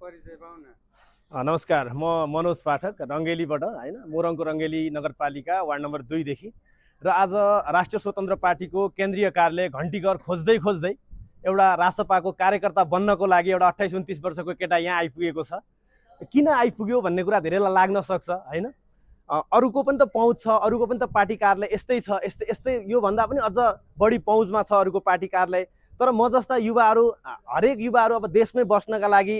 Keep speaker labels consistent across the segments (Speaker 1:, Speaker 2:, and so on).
Speaker 1: नमस्कार, म मनोज पाठक रङ्गेलीबाट हैन, मोरङको रङ्गेली नगरपालिका वार्ड नम्बर 2 देखि र आज राष्ट्रिय स्वतन्त्र पार्टीको केन्द्रीय कार्यालय घण्टीघर खोज्दै खोज्दै एउटा रासपाको कार्यकर्ता बन्नको लागि एउटा 28-29 वर्षको केटा यहाँ आइपुगेको छ। किन आइपुग्यो भन्ने कुरा धेरैलाई लाग्न सक्छ हैन। अरूको पनि त पहुँच छ, अरूको पनि त पार्टी कार्यालय यस्तै छ, यस्तै यो भन्दा पनि अझ बढी पहुँचमा छ अरूको पार्टी कार्यालय। तर म जस्ता युवाहरू, हरेक युवाहरू अब देशमै बस्नका लागि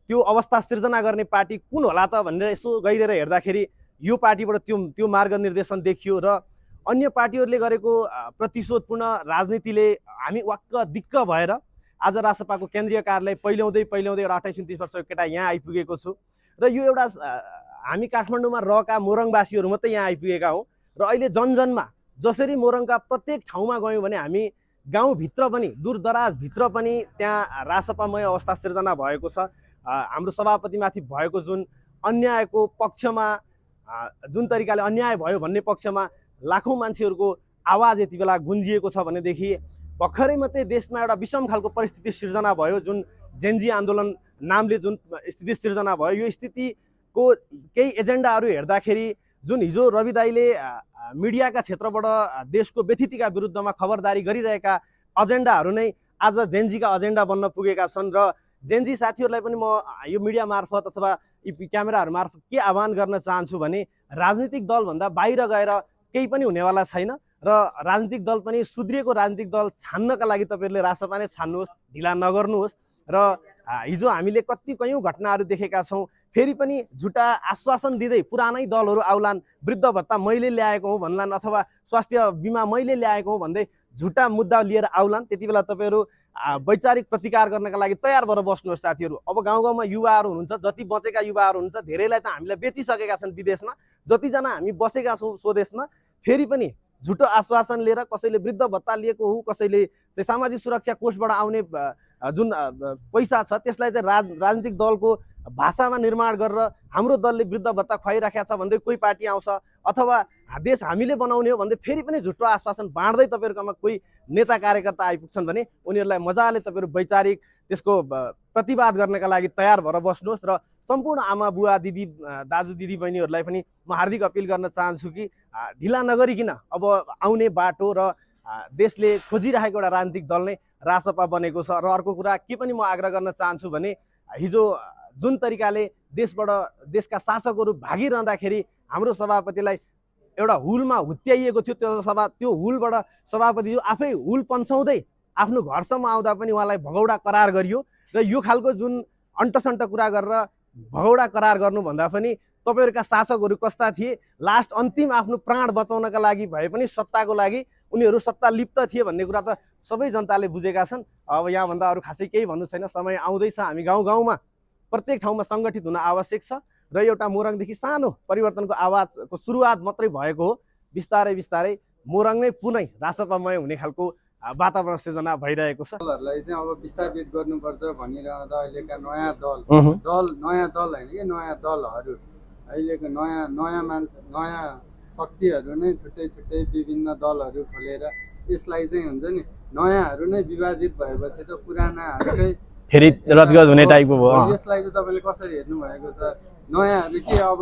Speaker 1: त्यो अवस्था सिर्जना गर्ने पार्टी कुन होला त भनेर यसो गइरहेर हेर्दाखेरि यो पार्टीबाट त्यो मार्ग निर्देशन देखियो र अन्य पार्टीहरूले गरेको प्रतिशोधपूर्ण राजनीतिले हामी वाक्क दिक्क भएर आज रासपाको केन्द्रीय कार्यालय पहिल्याउँदै एउटा 28-29 वर्षको केटा यहाँ आइपुगेको छु र यो एउटा हामी काठमाडौँमा रहेका मोरङवासीहरू मात्रै यहाँ आइपुगेका हौँ र अहिले जनजनमा जसरी मोरङका प्रत्येक ठाउँमा गयौँ भने हामी गाउँभित्र पनि दूरदराजभित्र पनि त्यहाँ रासपामय अवस्था सिर्जना भएको छ। हाम्रो सभापतिमाथि भएको जुन अन्यायको पक्षमा जुन तरिकाले अन्याय भयो भन्ने पक्षमा लाखौँ मान्छेहरूको आवाज यति बेला गुन्जिएको छ भनेदेखि भर्खरै मात्रै देशमा एउटा विषम खालको परिस्थिति सिर्जना भयो। जुन जेन्जी आन्दोलन नामले जुन स्थिति सिर्जना भयो, यो स्थितिको केही एजेन्डाहरू हेर्दाखेरि जुन हिजो रवि दाइले मिडियाका क्षेत्रबाट देशको व्यथितिका विरुद्धमा खबरदारी गरिरहेका एजेन्डाहरू नै आज जेन्जीका एजेन्डा बन्न पुगेका छन् र जेन्जी साथीहरूलाई पनि म यो मिडिया मार्फत अथवा क्यामेराहरू मार्फत के आह्वान गर्न चाहन्छु भने राजनीतिक दलभन्दा बाहिर गएर केही पनि हुनेवाला छैन र राजनीतिक दल पनि सुध्रिएको राजनीतिक दल छान्नका लागि तपाईँहरूले रासपा नै छान्नुहोस्, ढिला नगर्नुहोस्। र हिजो हामीले कयौँ घटनाहरू देखेका छौँ। फेरि पनि झुटा आश्वासन दिँदै पुरानै दलहरू आउलान्, वृद्ध भत्ता मैले ल्याएको हुँ भन्लान् अथवा स्वास्थ्य बिमा मैले ल्याएको हुँ भन्दै झुटा मुद्दा लिएर आउलान्। त्यति बेला तपाईँहरू वैचारिक प्रतिकार गर्नका लागि तयार भएर बस्नुहोस् साथीहरू। अब गाउँ गाउँमा युवाहरू हुनुहुन्छ, जति बचेका युवाहरू हुनुहुन्छ, धेरैलाई त हामीलाई बेचिसकेका छन् विदेशमा, जतिजना हामी बसेका छौँ स्वदेशमा फेरि पनि झुटो आश्वासन लिएर कसैले वृद्ध भत्ता लिएको हो, कसैले चाहिँ सामाजिक सुरक्षा कोषबाट आउने जुन पैसा छ त्यसलाई चाहिँ राजनीतिक दलको भाषामा निर्माण गरेर हाम्रो दलले वृद्ध भत्ता खुवाइराखेको छ भन्दै कोही पार्टी आउँछ अथवा देश हामीले बनाउने हो भन्दै फेरि पनि झुटो आश्वासन बाँड्दै तपाईँहरूकोमा कोही नेता कार्यकर्ता आइपुग्छन् भने उनीहरूलाई मजाले तपाईँहरू वैचारिक त्यसको प्रतिवाद गर्नका लागि तयार भएर बस्नुहोस्। र सम्पूर्ण आमा बुवा दिदी दाजु दिदी बहिनीहरूलाई पनि म हार्दिक अपिल गर्न चाहन्छु कि ढिला नगरिकन अब आउने बाटो र देशले खोजिरहेको एउटा राजनीतिक दल नै रासपा बनेको छ। र अर्को कुरा के पनि म आग्रह गर्न चाहन्छु भने हिजो जुन तरिकाले देशका शासकहरू भागिरहँदाखेरि हाम्रो सभापतिलाई एउटा हुलमा हुत्याइएको थियो, त्यो हुलबाट सभापति आफै हुल पन्साउँदै आफ्नो घरसम्म आउँदा पनि उहाँलाई भगौडा करार गरियो। र यो खालको जुन अन्टसन्ट कुरा गरेर भगौडा करार गर्नुभन्दा पनि तपाईँहरूका शासकहरू कस्ता थिए, लास्ट अन्तिम आफ्नो प्राण बचाउनका लागि भए पनि सत्ताको लागि उनीहरू सत्ता लिप्त थिए भन्ने कुरा त सबै जनताले बुझेका छन्। अब यहाँभन्दा अरू खासै केही भन्नु छैन। समय आउँदैछ, हामी गाउँ गाउँमा प्रत्येक ठाउँमा सङ्गठित हुन आवश्यक छ र एउटा मोरङदेखि सानो परिवर्तनको आवाजको सुरुवात मात्रै भएको हो। बिस्तारै बिस्तारै मोरङ नै पुनै रासपामय हुने खालको वातावरण सिर्जना भइरहेको छ।
Speaker 2: दलहरूलाई चाहिँ अब विस्थापित गर्नुपर्छ भनिरहँदा अहिलेका नयाँ दल होइन कि नयाँ दलहरू, अहिलेको नयाँ मान्छे, नयाँ शक्तिहरू नै छुट्टै विभिन्न दलहरू खोलेर यसलाई चाहिँ हुन्छ नि नयाँहरू नै विभाजित भएपछि त पुरानाहरूकै
Speaker 1: फेरि रजगज हुने टाइपको भयो।
Speaker 2: यसलाई चाहिँ तपाईँले कसरी हेर्नु भएको छ? नयाँहरू के अब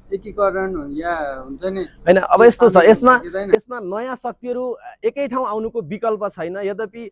Speaker 2: एकीकरण या हुन्छ नि
Speaker 1: होइन? अब यस्तो छ, यसमा नयाँ शक्तिहरू एकै ठाउँ आउनुको विकल्प छैन। यद्यपि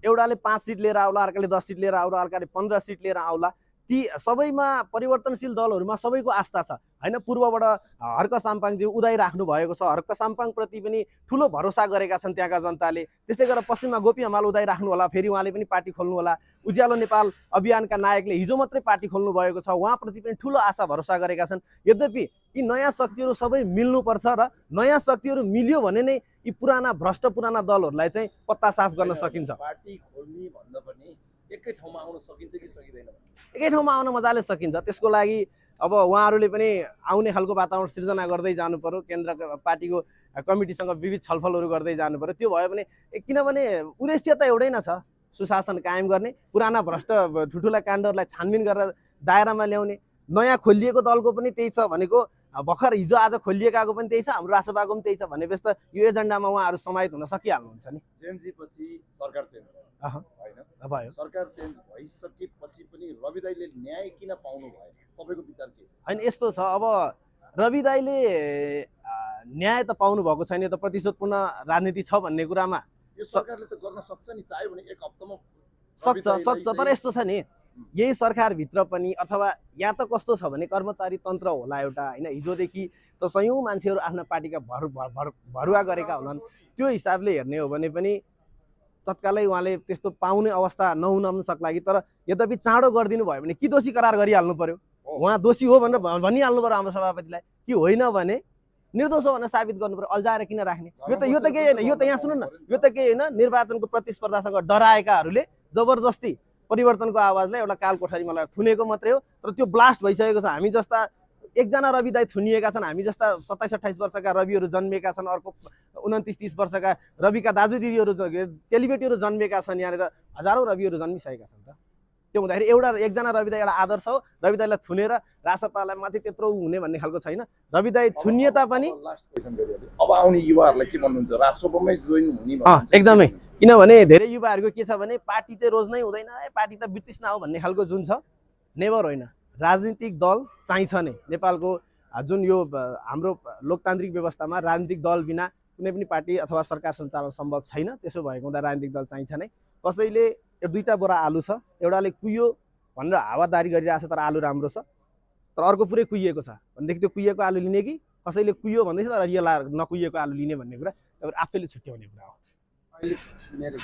Speaker 1: एउटाले 5 सिट लिएर आउला, अर्काले 10 सिट लिएर आउला, अर्काले 15 सिट लिएर आउला, ती सबैमा परिवर्तनशील दलहरूमा सबैको आस्था छ हैन। पूर्वबाट हर्क साम्पाङजी उदाइराख्नु भएको छ, हर्क साम्पाङप्रति पनि ठुलो भरोसा गरेका छन् त्यहाँका जनताले। त्यस्तै गरेर पश्चिममा गोपी हमाल उदाइराख्नु होला, फेरि उहाँले पनि पार्टी खोल्नु होला। उज्यालो नेपाल अभियानका नायकले हिजो मात्रै पार्टी खोल्नु भएको छ, उहाँप्रति पनि ठुलो आशा भरोसा गरेका छन्। यद्यपि यी नयाँ शक्तिहरू सबै मिल्नुपर्छ र नयाँ शक्तिहरू मिल्यो भने नै यी पुराना दलहरूलाई चाहिँ पत्ता साफ गर्न सकिन्छ।
Speaker 3: पार्टी खोल्ने भन्दा पनि एकै ठाउँमा आउन सकिन्छ कि सकिँदैन?
Speaker 1: एकै ठाउँमा आउन मजाले सकिन्छ। त्यसको लागि अब उहाँहरूले पनि आउने खालको वातावरण सिर्जना गर्दै जानु पर्यो। केन्द्र पार्टीको कमिटीसँग विविध छलफलहरू गर्दै जानु पर्यो। त्यो भयो भने किनभने उद्देश्य त एउटै नै छ, सुशासन कायम गर्ने, पुराना भ्रष्ट ठुल्ठुला काण्डहरूलाई छानबिन गरेर दायरामा ल्याउने। नयाँ खोलिएको दलको पनि त्यही छ भनेको भर्खर हिजो आज खोलिएकाको पनि त्यही छ, हाम्रो राष्ट्रपाको पनि त्यही छ भनेपछि त यो एजेन्डामा उहाँहरू समाहित हुन सकिहाल्नुहुन्छ नि।
Speaker 3: जेनजी पछि सरकार चेन्ज
Speaker 1: अहँ,
Speaker 3: होइन,
Speaker 1: भयो
Speaker 3: सरकार चेन्ज भइसकेपछि पनि रवि दाइले न्याय किन पाउनु भयो, तपाईँको विचार के छ?
Speaker 1: होइन यस्तो छ, अब रवि दाइले न्याय त पाउनु भएको छैन, यो त प्रतिशोधपूर्ण राजनीति छ भन्ने कुरामा
Speaker 3: यो सरकारले त गर्न सक्छ नि, चाह्यो भने एक हप्तामा
Speaker 1: सक्छ तर यस्तो छ नि, यही सरकारभित्र पनि अथवा यहाँ त कस्तो छ भने कर्मचारी तन्त्र होला एउटा होइन, हिजोदेखि त सयौँ मान्छेहरू आफ्ना पार्टीका भरुवा गरेका होलान्, त्यो हिसाबले हेर्ने हो भने पनि तत्कालै उहाँले त्यस्तो पाउने अवस्था नहुन पनि सक्ला कि, तर यद्यपि चाँडो गरिदिनु भयो भने कि दोषी करार गरिहाल्नु पर्यो, उहाँ दोषी हो भनेर भनिहाल्नु पर्यो हाम्रो सभापतिलाई, कि होइन भने निर्दोष हो भनेर साबित गर्नु पर्यो, अल्झाएर किन राख्ने? यो त केही होइन, यो त यहाँ सुन्नु न, यो त केही होइन, निर्वाचनको प्रतिस्पर्धासँग डराएकाहरूले जबरजस्ती परिवर्तनको आवाजलाई एउटा काल कोठरीमा लगाएर थुनेको मात्रै हो, तर त्यो ब्लास्ट भइसकेको छ। हामी जस्ता एकजना रवि दाइ थुनिएका छन्, हामी जस्ता 27-28 वर्षका रविहरू जन्मेका छन्, अर्को 29-30 वर्षका रविका दाजु दिदीहरू चेलीबेटीहरू जन्मेका छन्, यहाँनिर हजारौँ रविहरू जन्मिसकेका छन् त। त्यो हुँदाखेरि एकजना रवि दाइ एउटा आदर्श हो, रवि दाइलाई थुनेर रासपालामा चाहिँ त्यत्रो हुने भन्ने खालको छैन। रवि दाइ थुनिए तापनि
Speaker 3: लास्ट क्वेसन गरिहाल्छु, अब आउने युवाहरूलाई के भन्नुहुन्छ, राष्ट्रपमै जोइन हुने भन्नुहुन्छ?
Speaker 1: एकदमै, किनभने धेरै युवाहरूको के छ भने पार्टी चाहिँ रोज्नै हुँदैन, पार्टी त ब्रिटिस न हो भन्ने खालको जुन छ, नेभर होइन। राजनीतिक दल चाहिन्छ नै, नेपालको जुन यो हाम्रो लोकतान्त्रिक व्यवस्थामा राजनीतिक दल बिना कुनै पनि पार्टी अथवा सरकार सञ्चालन सम्भव छैन। त्यसो भएको हुँदा राजनीतिक दल चाहिन्छ नै। कसैले दुईवटा बोरा आलु छ, एउटाले कुहियो भनेर हावादारी गरिरहेछ तर आलु राम्रो छ, तर अर्को पुरै कुहिएको छ भनेदेखि त्यो कुहिएको आलु लिने कि कसैले कुहियो भन्दैछ तर रियल नकुहिएको आलु लिने भन्ने कुरा तपाईँ आफैले छुट्याउने कुरा हो।
Speaker 2: अहिले मेरो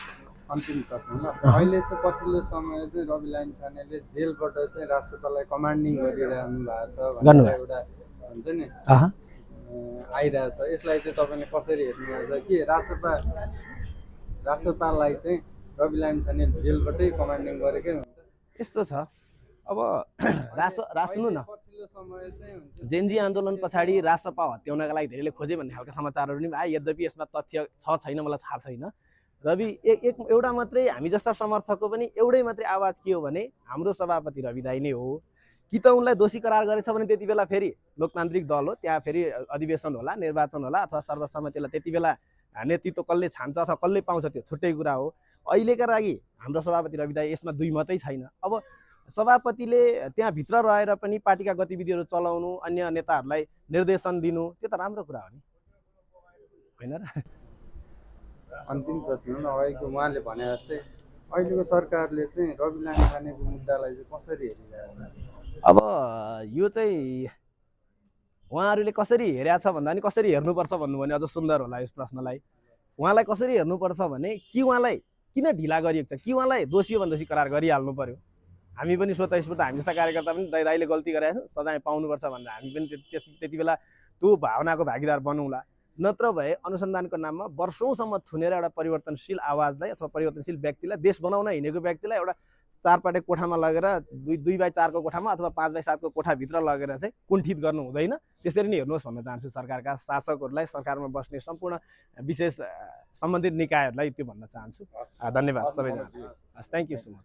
Speaker 2: अन्तिम प्रश्न ल, अहिले चाहिँ पछिल्लो समय चाहिँ रवि लामिछानेले जेलबाट चाहिँ राष्ट्रपालाई कमान्डिङ गरिरहनु भएको छ भनेर एउटा हुन्छ नि आइरहेछ, यसलाई चाहिँ तपाईँले कसरी हेर्नु भएको छ कि राष्ट्रपालाई चाहिँ रवि लामिछाने जेलबाटै कमान्डिङ गरेकै हुन्छ?
Speaker 1: यस्तो छ, अब सुन्नु न,
Speaker 2: पछिल्लो समय चाहिँ
Speaker 1: जेनजी आन्दोलन पछाडि राष्ट्रपा हत्याउनका लागि धेरैले खोजे भन्ने खालका समाचारहरू पनि आए, यद्यपि यसमा तथ्य छ छैन मलाई थाहा छैन। रवि एउटा मात्रै हामी जस्ता समर्थकको पनि एउटै मात्रै आवाज के हो भने हाम्रो सभापति रवि दाइ नै हो। कि त उनलाई दोषी करार गरेछ भने त्यति बेला फेरि लोकतान्त्रिक दल हो, त्यहाँ फेरि अधिवेशन होला, निर्वाचन होला, अथवा सर्वसम्मतिलाई त्यति बेला नेतृत्व कसले छान्छ अथवा कसले पाउँछ त्यो छुट्टै कुरा हो। अहिलेका लागि हाम्रो सभापति रवि दाइ यसमा दुई मतै छैन। अब सभापतिले त्यहाँभित्र रहेर पनि पार्टीका गतिविधिहरू चलाउनु, अन्य नेताहरूलाई निर्देशन दिनु, त्यो त राम्रो कुरा हो नि, होइन र?
Speaker 2: अन्तिम प्रश्न हो, अहिलेको उहाँले भने जस्तै अहिलेको सरकारले चाहिँ रवि लामिछानेको मुद्दालाई चाहिँ कसरी हेरिरहेको छ?
Speaker 1: अब यो चाहिँ उहाँहरूले कसरी हेरेको छ भन्दा नि कसरी हेर्नुपर्छ भन्नु भने अझ सुन्दर होला यस प्रश्नलाई। उहाँलाई कसरी हेर्नुपर्छ भने कि उहाँलाई किन ढिला गरिएको छ, कि उहाँलाई दोषी हो भने दोषी करार गरिहाल्नु पर्यो। हामी पनि स्वतःस्फूर्त हामी जस्ता कार्यकर्ता पनि दाइले गल्ती गरेको छ, सजाय पाउनुपर्छ भनेर हामी पनि त्यति बेला त्यो भावनाको भागीदार बनौँला। नत्र भए अनुसन्धानको नाममा वर्षौँसम्म थुनेर एउटा परिवर्तनशील आवाजलाई अथवा परिवर्तनशील व्यक्तिलाई, देश बनाउन हिँडेको व्यक्तिलाई एउटा 4 पाटे कोठामा लगेर 2x4 को कोठामा अथवा 5x7 को कोठाभित्र लगेर चाहिँ कुण्ठित गर्नु हुँदैन। त्यसरी नै हेर्नुहोस् भन्न चाहन्छु सरकारका शासकहरूलाई, सरकारमा बस्ने सम्पूर्ण विशेष सम्बन्धित निकायहरूलाई त्यो भन्न चाहन्छु। धन्यवाद सबैजना। Thank you so much.